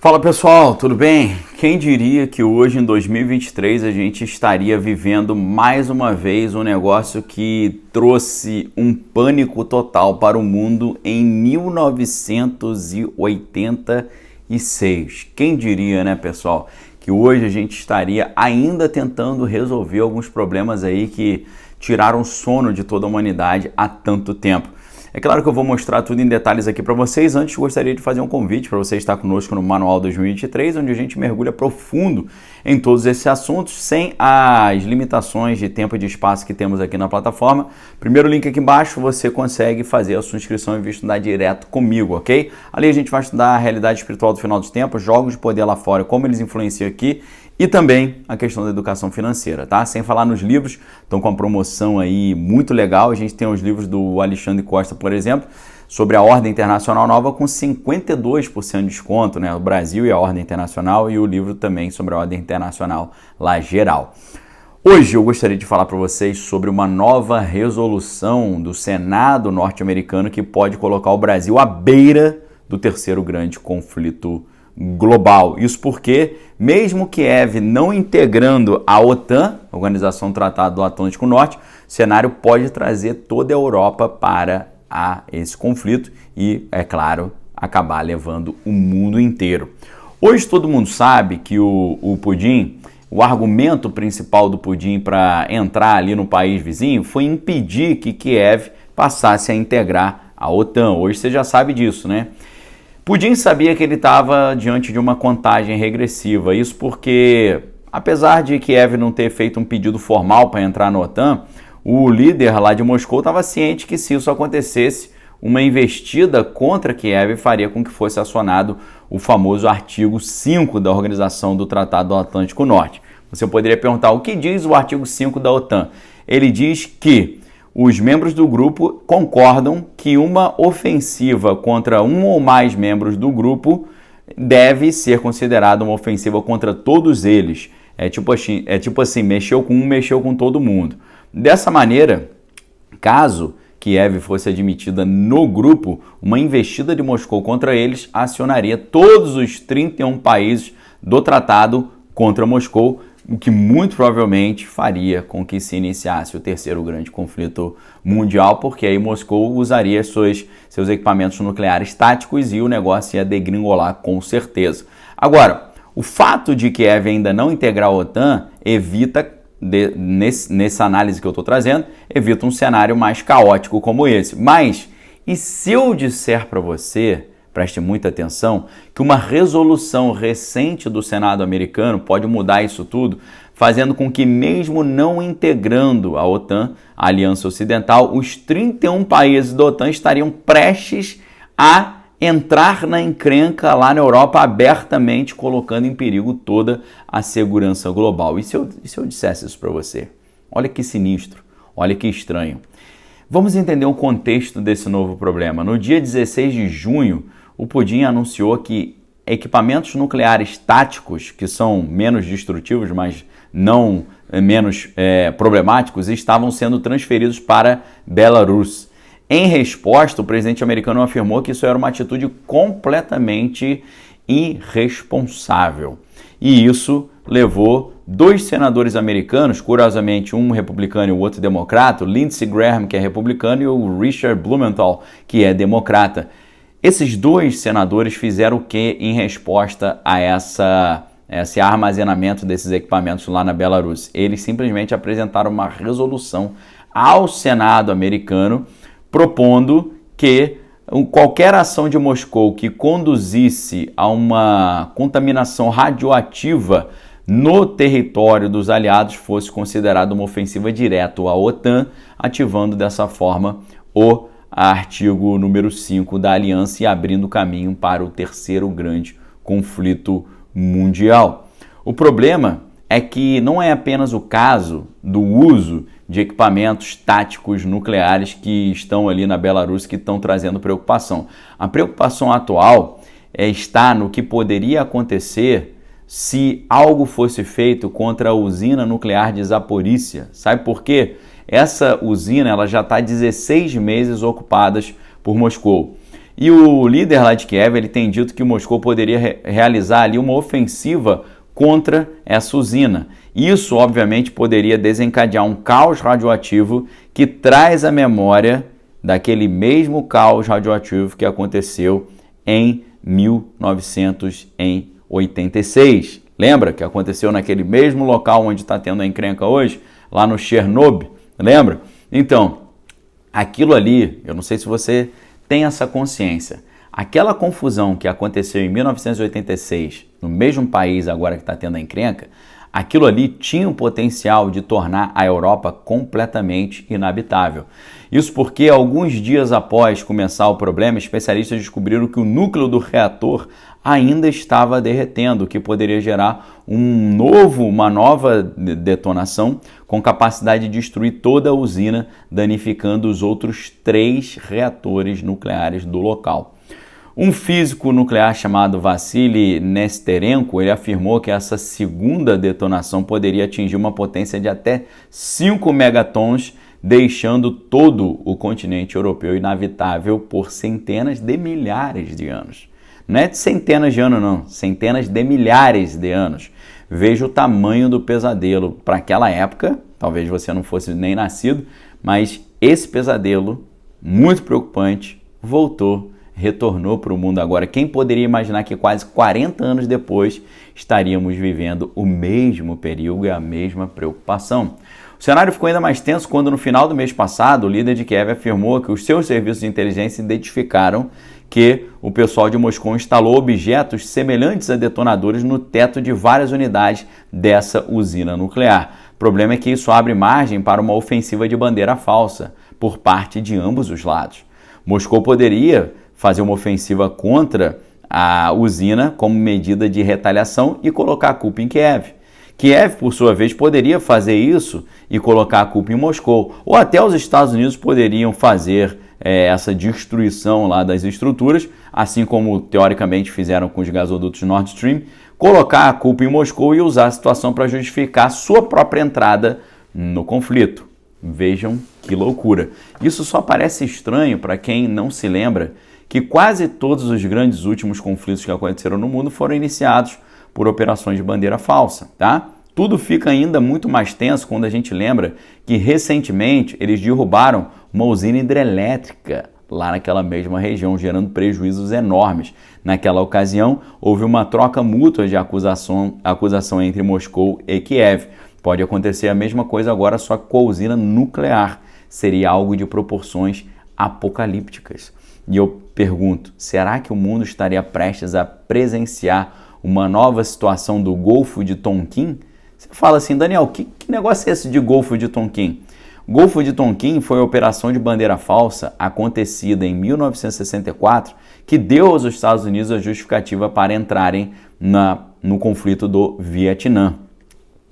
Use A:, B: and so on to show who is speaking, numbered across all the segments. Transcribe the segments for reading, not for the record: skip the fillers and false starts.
A: Fala pessoal, tudo bem? Quem diria que hoje em 2023 a gente estaria vivendo mais uma vez um negócio que trouxe um pânico total para o mundo em 1986. Quem diria, né, pessoal, que hoje a gente estaria ainda tentando resolver alguns problemas aí que tiraram o sono de toda a humanidade há tanto tempo. É claro que eu vou mostrar tudo em detalhes aqui para vocês. Antes, gostaria de fazer um convite para você estar conosco no Manual 2023, onde a gente mergulha profundo em todos esses assuntos, sem as limitações de tempo e de espaço que temos aqui na plataforma. Primeiro link aqui embaixo, você consegue fazer a sua inscrição e vir estudar direto comigo, ok? Ali a gente vai estudar a realidade espiritual do final dos tempos, jogos de poder lá fora, como eles influenciam aqui, e também a questão da educação financeira, tá? Sem falar nos livros, estão com uma promoção aí muito legal. A gente tem os livros do Alexandre Costa, por exemplo, sobre a Ordem Internacional Nova com 52% de desconto, né? O Brasil e a Ordem Internacional, e o livro também sobre a Ordem Internacional lá geral. Hoje eu gostaria de falar para vocês sobre uma nova resolução do Senado norte-americano que pode colocar o Brasil à beira do terceiro grande conflito global. Isso porque, mesmo Kiev não integrando a OTAN, Organização do Tratado do Atlântico Norte, o cenário pode trazer toda a Europa para esse conflito e, é claro, acabar levando o mundo inteiro. Hoje todo mundo sabe que o Putin, o argumento principal do Putin para entrar ali no país vizinho foi impedir que Kiev passasse a integrar a OTAN. Hoje você já sabe disso, né? Putin sabia que ele estava diante de uma contagem regressiva, isso porque, apesar de Kiev não ter feito um pedido formal para entrar na OTAN, o líder lá de Moscou estava ciente que, se isso acontecesse, uma investida contra Kiev faria com que fosse acionado o famoso artigo 5 da Organização do Tratado do Atlântico Norte. Você poderia perguntar, o que diz o artigo 5 da OTAN? Ele diz que os membros do grupo concordam que uma ofensiva contra um ou mais membros do grupo deve ser considerada uma ofensiva contra todos eles. É tipo assim, mexeu com um, mexeu com todo mundo. Dessa maneira, caso Kiev fosse admitida no grupo, uma investida de Moscou contra eles acionaria todos os 31 países do tratado contra Moscou, o que muito provavelmente faria com que se iniciasse o terceiro grande conflito mundial, porque aí Moscou usaria seus equipamentos nucleares táticos e o negócio ia degringolar com certeza. Agora, o fato de Kiev ainda não integrar a OTAN evita, nessa análise que eu estou trazendo, evita um cenário mais caótico como esse. Mas, e se eu disser para você, preste muita atenção, que uma resolução recente do Senado americano pode mudar isso tudo, fazendo com que, mesmo não integrando a OTAN, a Aliança Ocidental, os 31 países da OTAN estariam prestes a entrar na encrenca lá na Europa abertamente, colocando em perigo toda a segurança global. E se eu dissesse isso para você? Olha que sinistro, olha que estranho. Vamos entender o contexto desse novo problema. No dia 16 de junho, o Putin anunciou que equipamentos nucleares táticos, que são menos destrutivos, mas não menos problemáticos, estavam sendo transferidos para Belarus. Em resposta, o presidente americano afirmou que isso era uma atitude completamente irresponsável. E isso levou dois senadores americanos, curiosamente um republicano e o outro democrata, o Lindsey Graham, que é republicano, e o Richard Blumenthal, que é democrata. Esses dois senadores fizeram o que em resposta a esse armazenamento desses equipamentos lá na Belarus? Eles simplesmente apresentaram uma resolução ao Senado americano propondo que qualquer ação de Moscou que conduzisse a uma contaminação radioativa no território dos aliados fosse considerada uma ofensiva direta à OTAN, ativando dessa forma o artigo número 5 da aliança e abrindo caminho para o terceiro grande conflito mundial. O problema é que não é apenas o caso do uso de equipamentos táticos nucleares que estão ali na Belarus que estão trazendo preocupação. A preocupação atual está no que poderia acontecer se algo fosse feito contra a usina nuclear de Zaporícia. Sabe por quê? Essa usina ela já está 16 meses ocupada por Moscou. E o líder lá de Kiev, ele tem dito que Moscou poderia realizar ali uma ofensiva contra essa usina. Isso, obviamente, poderia desencadear um caos radioativo que traz a memória daquele mesmo caos radioativo que aconteceu em 1986. Lembra que aconteceu naquele mesmo local onde está tendo a encrenca hoje? Lá no Chernobyl, lembra? Então, aquilo ali, eu não sei se você tem essa consciência, aquela confusão que aconteceu em 1986, no mesmo país agora que está tendo a encrenca, aquilo ali tinha o potencial de tornar a Europa completamente inabitável. Isso porque alguns dias após começar o problema, especialistas descobriram que o núcleo do reator ainda estava derretendo, o que poderia gerar uma nova detonação com capacidade de destruir toda a usina, danificando os outros 3 reatores nucleares do local. Um físico nuclear chamado Vassily Nesterenko, ele afirmou que essa segunda detonação poderia atingir uma potência de até 5 megatons, deixando todo o continente europeu inabitável por centenas de milhares de anos. Não é de centenas de anos, não, centenas de milhares de anos. Veja o tamanho do pesadelo para aquela época, talvez você não fosse nem nascido, mas esse pesadelo, muito preocupante, retornou para o mundo agora. Quem poderia imaginar que quase 40 anos depois estaríamos vivendo o mesmo perigo e a mesma preocupação? O cenário ficou ainda mais tenso quando, no final do mês passado, o líder de Kiev afirmou que os seus serviços de inteligência identificaram que o pessoal de Moscou instalou objetos semelhantes a detonadores no teto de várias unidades dessa usina nuclear. O problema é que isso abre margem para uma ofensiva de bandeira falsa por parte de ambos os lados. Moscou poderia fazer uma ofensiva contra a usina como medida de retaliação e colocar a culpa em Kiev. Kiev, por sua vez, poderia fazer isso e colocar a culpa em Moscou. Ou até os Estados Unidos poderiam fazer essa destruição lá das estruturas, assim como teoricamente fizeram com os gasodutos Nord Stream, colocar a culpa em Moscou e usar a situação para justificar sua própria entrada no conflito. Vejam que loucura. Isso só parece estranho para quem não se lembra que quase todos os grandes últimos conflitos que aconteceram no mundo foram iniciados por operações de bandeira falsa, tá? Tudo fica ainda muito mais tenso quando a gente lembra que recentemente eles derrubaram uma usina hidrelétrica lá naquela mesma região, gerando prejuízos enormes. Naquela ocasião, houve uma troca mútua de acusação entre Moscou e Kiev. Pode acontecer a mesma coisa agora, só com a usina nuclear. Seria algo de proporções apocalípticas. E eu pergunto, será que o mundo estaria prestes a presenciar uma nova situação do Golfo de Tonkin? Você fala assim, Daniel, que negócio é esse de Golfo de Tonkin? Golfo de Tonkin foi a operação de bandeira falsa acontecida em 1964 que deu aos Estados Unidos a justificativa para entrarem no conflito do Vietnã.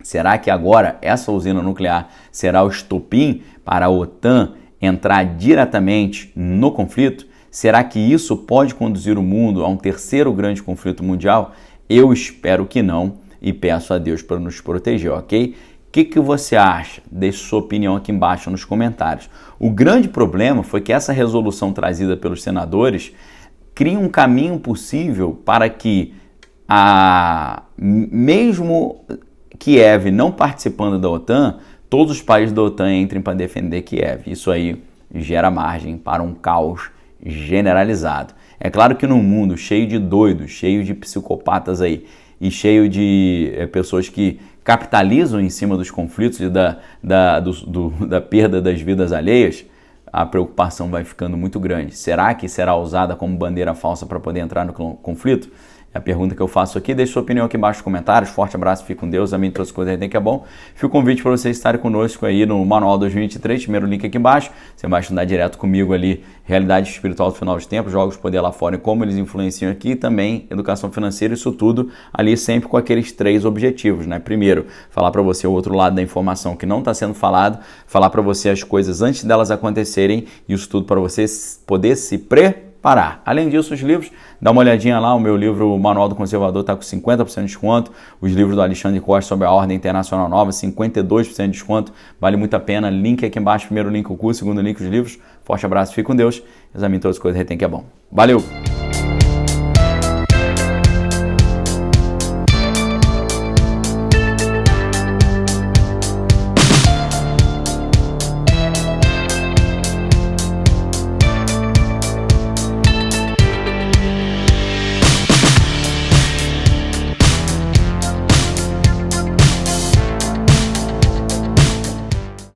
A: Será que agora essa usina nuclear será o estopim para a OTAN entrar diretamente no conflito? Será que isso pode conduzir o mundo a um terceiro grande conflito mundial? Eu espero que não e peço a Deus para nos proteger, ok? O que você acha? Deixe sua opinião aqui embaixo nos comentários. O grande problema foi que essa resolução trazida pelos senadores cria um caminho possível para que, mesmo Kiev não participando da OTAN, todos os países da OTAN entrem para defender Kiev. Isso aí gera margem para um caos generalizado. É claro que num mundo cheio de doidos, cheio de psicopatas aí e cheio de pessoas que capitalizam em cima dos conflitos e da perda das vidas alheias, a preocupação vai ficando muito grande. Será que será usada como bandeira falsa para poder entrar no conflito? É a pergunta que eu faço aqui. Deixe sua opinião aqui embaixo nos comentários. Forte abraço, fique com Deus. Amém. Todas as coisas aí que é bom. Fica o convite para vocês estarem conosco aí no Manual 2023. Primeiro link aqui embaixo. Você vai estudar direto comigo ali Realidade Espiritual do Final dos Tempos, Jogos de Poder lá fora e como eles influenciam aqui. E também Educação Financeira, isso tudo ali sempre com aqueles 3 objetivos, né? Primeiro, falar para você o outro lado da informação que não está sendo falado. Falar para você as coisas antes delas acontecerem. Isso tudo para você poder se preparar parar. Além disso, os livros, dá uma olhadinha lá, o meu livro o Manual do Conservador está com 50% de desconto, os livros do Alexandre Costa sobre a Ordem Internacional Nova, 52% de desconto, vale muito a pena, link aqui embaixo, primeiro link o curso, segundo link os livros. Forte abraço, fique com Deus, examine todas as coisas, retém que é bom. Valeu!